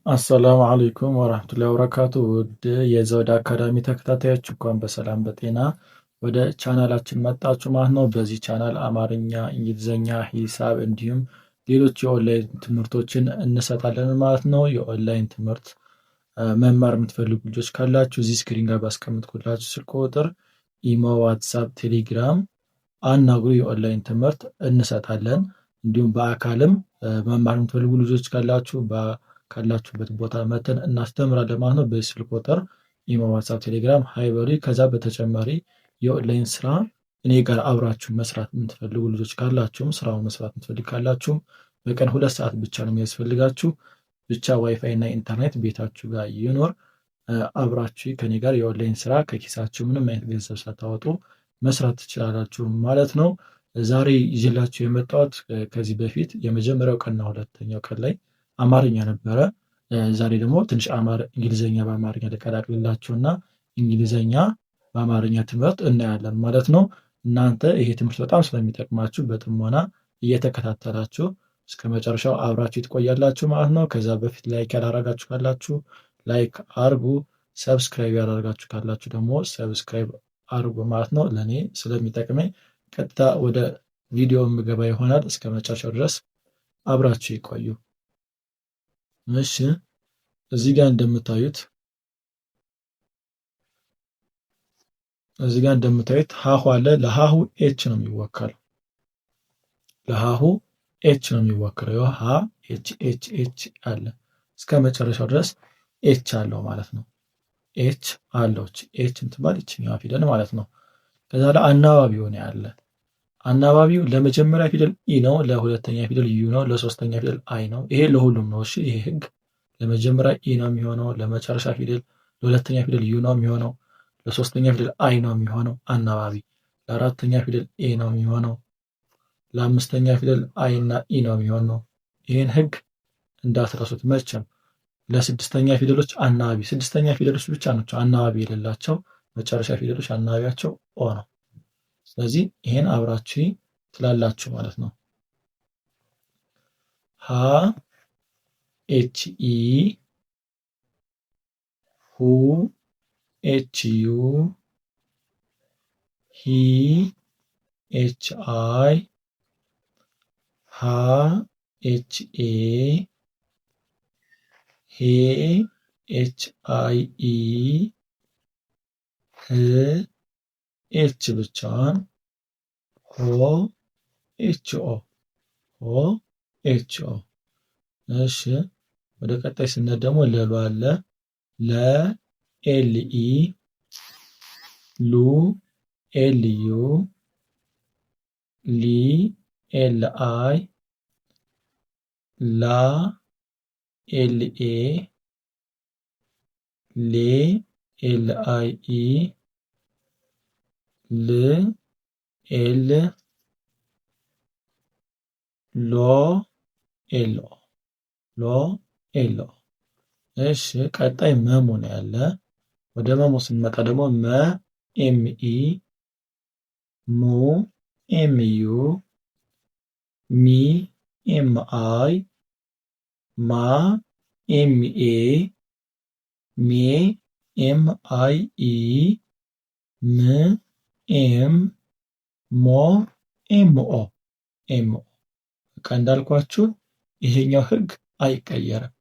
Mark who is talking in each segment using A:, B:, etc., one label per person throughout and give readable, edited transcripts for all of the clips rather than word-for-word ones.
A: አሰላሙ አለይኩም ወራህመቱላሂ ወበረካቱ። ውድ የዘውድ አካዳሚ ተከታታዮች እንኳን በሰላም በጤና ወደ ቻናላችን መጣችሁ ማለት ነው። በዚህ ቻናል አማርኛ፣ እንግሊዝኛ፣ ሂሳብ እንዲሁም ሌሎች የኦንላይን ትምህርቶችን እንሰጣለን ማለት ነው። የኦንላይን ትምህርት መማር የምትፈልጉ ልጆች ካላችሁ እዚህ ስክሪን ጋር ባስቀምጥኩላችሁ ስልክ ቁጥር ኢሞ፣ ዋትሳፕ፣ ቴሌግራም አናግሩ። የኦንላይን ትምህርት እንሰጣለን። እንዲሁም በአካልም መማር የምትፈልጉ ልጆች ካላችሁ ካላችሁበት ቦታ መተን እናስተምራለን ማለት ነው። በዚህ ስልክ ቁጥር ኢሞ፣ ዋትሳፕ፣ ቴሌግራም ሀይ በሉኝ። ከዛ በተጨማሪ የኦንላይን ስራ እኔ ጋር አብራችሁ መስራት የምትፈልጉ ልጆች ካላችሁም ስራውን መስራት የምትፈልግ ካላችሁም በቀን 2 ሰዓት ብቻ ነው የሚያስፈልጋችሁ። ብቻ ዋይፋይ እና ኢንተርኔት ቤታችሁ ጋር ይኖር። አብራችሁ ከኔ ጋር የኦንላይን ስራ ከኪሳችሁ ምንም አይነት ገንዘብ ሳታወጡ መስራት ትችላላችሁ ማለት ነው። ዛሬ ይዤላችሁ የመጣሁት ከዚህ በፊት የመጀመሪያው ቀንና ሁለተኛው ቀን ላይ አማርኛ ነበረ። ዛሬ ደግሞ ትንሽ እንግሊዘኛ በአማርኛ ልቀላቅልላችሁና እንግሊዘኛ በአማርኛ ትምህርት እናያለን ማለት ነው። እናንተ ይሄ ትምህርት በጣም ስለሚጠቅማችሁ በጥሞና እየተከታተላችሁ እስከ መጨረሻው አብራችሁ ትቆያላችሁ ማለት ነው። ከዛ በፊት ላይክ ያላረጋችሁ ካላችሁ ላይክ አርጉ፣ ሰብስክራይብ ያላረጋችሁ ካላችሁ ደግሞ ሰብስክራይብ አርጉ ማለት ነው። ለእኔ ስለሚጠቅመኝ ቀጥታ ወደ ቪዲዮ የምገባ ይሆናል። እስከ መጨረሻው ድረስ አብራችሁ ይቆዩ። እሺ እዚህ ጋር እንደምታዩት ሀሁ አለ። ለሀሁ ኤች ነው የሚወከለው። ለሀሁ ኤች ነው የሚወክለው። ሀ ኤች ኤች ኤች አለ እስከ መጨረሻው ድረስ ኤች አለው ማለት ነው። ኤች አለው። ኤች የምትባል ይችኛዋ ፊደል ማለት ነው። ከዛ ላይ አናባቢው ነው ያለ። አናባቢው ለመጀመሪያ ፊደል ኢ ነው፣ ለሁለተኛ ፊደል ዩ ነው፣ ለሶስተኛ ፊደል አይ ነው። ይሄ ለሁሉም ነው። እሺ ይሄ ህግ ለመጀመሪያ ኢ ነው የሚሆነው፣ ለመጨረሻ ፊደል ለሁለተኛ ፊደል ዩ ነው የሚሆነው፣ ለሶስተኛ ፊደል አይ ነው የሚሆነው አናባቢ፣ ለአራተኛ ፊደል ኤ ነው የሚሆነው፣ ለአምስተኛ ፊደል አይ እና ኢ ነው የሚሆነው። ይህን ህግ እንዳትረሱት መቼም። ለስድስተኛ ፊደሎች አናባቢ፣ ስድስተኛ ፊደሎች ብቻ ናቸው አናባቢ የሌላቸው። መጨረሻ ፊደሎች አናባቢያቸው ኦ ነው። ስለዚህ ይሄን አብራችሁ ትላላችሁ ማለት ነው። ሀ ኤች ኢ፣ ሁ ኤች ዩ፣ ሂ ኤች አይ፣ ሃ ኤች ኤ፣ ሄ ኤች አይ ኢ፣ ህ ኤች ብቻዋን፣ ሆ ኤች ኦ፣ ሆ ኤች ኦ። እሺ ወደ ቀጣይ ስነት ደግሞ ለሉ አለ። ለ ኤል ኢ፣ ሉ ኤል ዩ፣ ሊ ኤል አይ፣ ላ ኤል ኤ፣ ሌ ኤል አይ ኢ፣ ል ኤል፣ ሎ ኤል ኦ፣ ሎ ኤል ኦ። እሺ ቀጣይ መሙ ነው ያለ። ወደ መሙ ስንመጣ ደግሞ መ ኤም ኢ፣ ሙ ኤም ዩ፣ ሚ ኤም አይ፣ ማ ኤም ኤ፣ ሜ ኤም አይ ኢ፣ ም ኤም፣ ሞ ኤም ኦ፣ ኤም ኦ። በቃ እንዳልኳችሁ ይሄኛው ህግ አይቀየርም።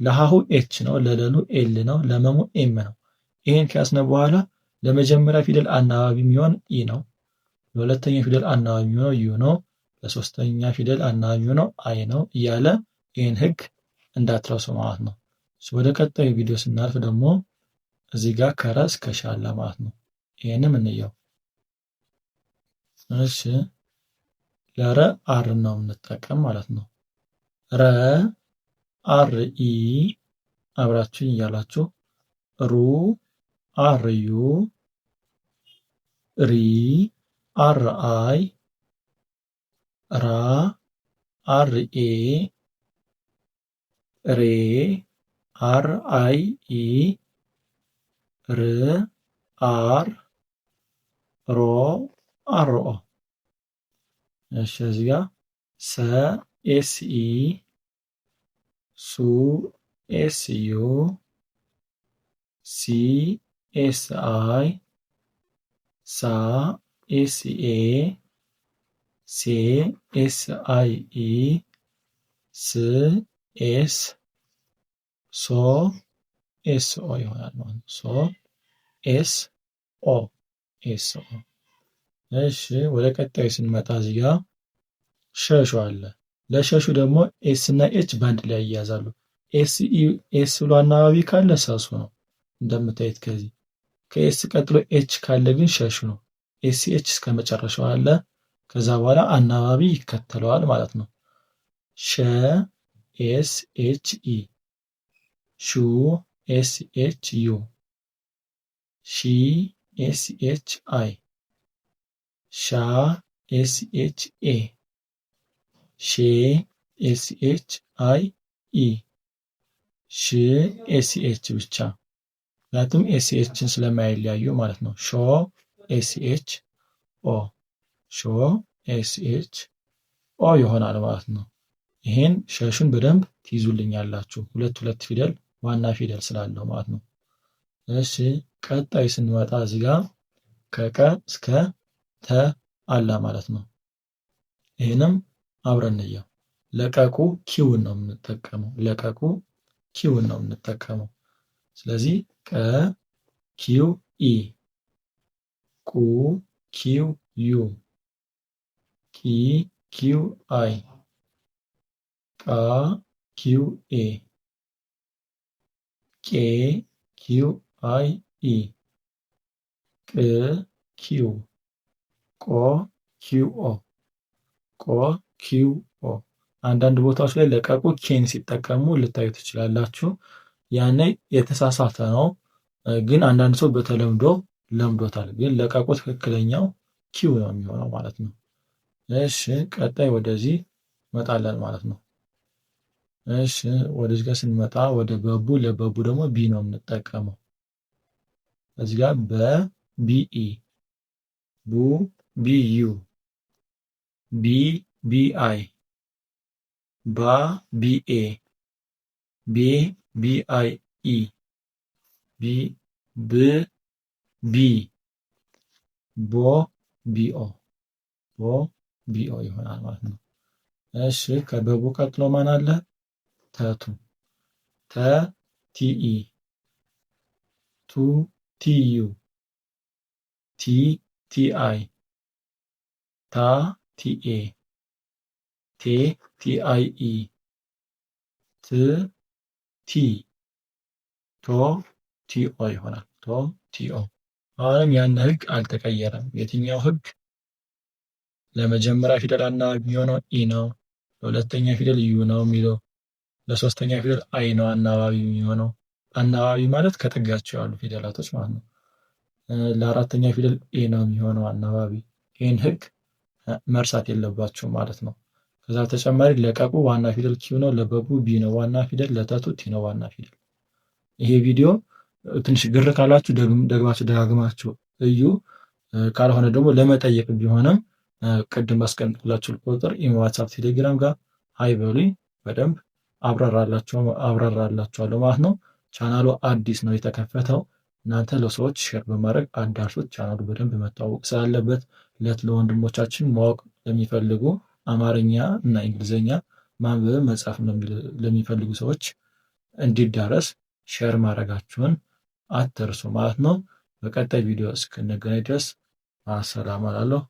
A: ለሀሁ ኤች ነው፣ ለለሉ ኤል ነው፣ ለመሙ ኤም ነው። ይሄን ከያዝነ በኋላ ለመጀመሪያ ፊደል አናባቢ የሚሆን ኢ ነው፣ ለሁለተኛ ፊደል አናባቢ የሚሆነው ዩ ነው፣ ለሶስተኛ ፊደል አናባቢ የሚሆነው አይ ነው እያለ ይህን ህግ እንዳትረሱ ማለት ነው። ወደ ቀጣዩ ቪዲዮ ስናልፍ ደግሞ እዚህ ጋር ከረ እስከ ሸ አለ ማለት ነው። ይህንም እንየው። እሺ ለረ አር ነው የምንጠቀም ማለት ነው። ረ አር ኢ፣ አብራችሁ እያላችሁ ሩ አር ዩ፣ ሪ አር አይ፣ ራ አር ኤ፣ ሬ አር አይ ኢ፣ ር አር፣ ሮ አር ኦ። እሺ እዚህ ጋር ሰ ኤስ ኢ፣ ሱ ኤስ ዩ ሲ ኤስ አይ ሳ ኤስ ኤ ሴ ኤስ አይ ኢ ስ ኤስ ሶ ኤስ ኦ ይሆናል ማለት ነው። ሶ ኤስ ኦ ኤስ ኦ። እሺ ወደ ቀጣዩ ስንመጣ እዚህ ጋር ሸሹ አለ። ለሸሹ ደግሞ ኤስ እና ኤች በአንድ ላይ ይያዛሉ። ኤስ ብሎ አናባቢ ካለ ሰሱ ነው እንደምታዩት ከዚህ። ከኤስ ቀጥሎ ኤች ካለ ግን ሸሹ ነው። ኤስ ኤች እስከ መጨረሻው አለ። ከዛ በኋላ አናባቢ ይከተለዋል ማለት ነው። ሸ ኤስ ኤች ኢ ሹ ኤስ ኤች ዩ ሺ ኤስ ኤች አይ ሻ ኤስ ኤች ኤ ሼ ኤስ ኤች አይ ኢ ሽ ኤስ ኤች ብቻ ምክንያቱም ኤስ ኤችን ስለማይለያዩ ማለት ነው። ሾ ኤስ ኤች ኦ ሾ ኤስ ኤች ኦ ይሆናል ማለት ነው። ይሄን ሸሹን በደንብ ትይዙልኛላችሁ። ሁለት ፊደል ዋና ፊደል ስላለው ማለት ነው። እሺ ቀጣይ ስንመጣ እዚህ ጋር ከቀ እስከ ተ አለ ማለት ነው። ይሄንም አብረን እንየው። ለቀቁ ኪውን ነው የምንጠቀመው። ለቀቁ ኪውን ነው የምንጠቀመው። ስለዚህ ቀ ኪው ኢ ቁ ኪው ዩ ቂ ኪው አይ ቃ ኪው ኤ ቄ ኪው አይ ኢ ቅ ኪው ቆ ኪው ኦ ቆ ኪው ኦ። አንዳንድ ቦታዎች ላይ ለቀቁ ኬን ሲጠቀሙ ልታዩ ትችላላችሁ። ያኔ የተሳሳተ ነው፣ ግን አንዳንድ ሰው በተለምዶ ለምዶታል። ግን ለቀቁ ትክክለኛው ኪው ነው የሚሆነው ማለት ነው። እሺ ቀጣይ ወደዚህ መጣለን ማለት ነው። እሺ ወደዚህ ጋር ስንመጣ ወደ በቡ፣ ለበቡ ደግሞ ቢ ነው የምንጠቀመው። እዚህ ጋር በቢኢ ቡ ቢዩ ቢ ቢአይ ባ ቢኤ ቤ ቢአይ ኢ ቢ ብ ቢ ቦ ቢኦ ቦ ቢኦ ይሆናል ማለት ነው። እሺ ከበቡ ቀጥሎ ማን አለ? ተቱ ተ ቲኢ ቱ ቲዩ ቲ ቲአይ ታ ቲኤ ቴ ቲአይኢ ት ቲ ቶ ቲኦ ይሆናል። ቶ ቲኦ። አሁንም ያን ህግ አልተቀየረም። የትኛው ህግ? ለመጀመሪያ ፊደል አናባቢ የሚሆነው ኢ ነው። ለሁለተኛ ፊደል ዩ ነው የሚለው። ለሶስተኛ ፊደል አይ ነው አናባቢ የሚሆነው። አናባቢ ማለት ከጥጋቸው ያሉ ፊደላቶች ማለት ነው። ለአራተኛ ፊደል ኤ ነው የሚሆነው አናባቢ። ይህን ህግ መርሳት የለባቸው ማለት ነው። ከዛ በተጨማሪ ለቀቁ ዋና ፊደል ኪው ነው። ለበቡ ቢ ነው ዋና ፊደል። ለተቱ ቲ ነው ዋና ፊደል። ይሄ ቪዲዮ ትንሽ ግር ካላችሁ ደግማችሁ ደጋግማችሁ እዩ። ካልሆነ ደግሞ ለመጠየቅ ቢሆንም ቅድም ባስቀምጥላችሁ ቁጥር ኢሞ፣ ዋትስአፕ፣ ቴሌግራም ጋር ሀይ በሉኝ። በደንብ አብራራላችኋለሁ ማለት ነው። ቻናሉ አዲስ ነው የተከፈተው። እናንተ ለሰዎች ሼር በማድረግ አዳርሱት። ቻናሉ በደንብ መታወቅ ስላለበት ለወንድሞቻችን ማወቅ ለሚፈልጉ አማርኛ እና እንግሊዝኛ ማንበብ መጻፍ ለሚፈልጉ ሰዎች እንዲዳረስ ሼር ማድረጋችሁን አትርሱ ማለት ነው። በቀጣይ ቪዲዮ እስክንገናኝ ድረስ ሰላም አላለሁ።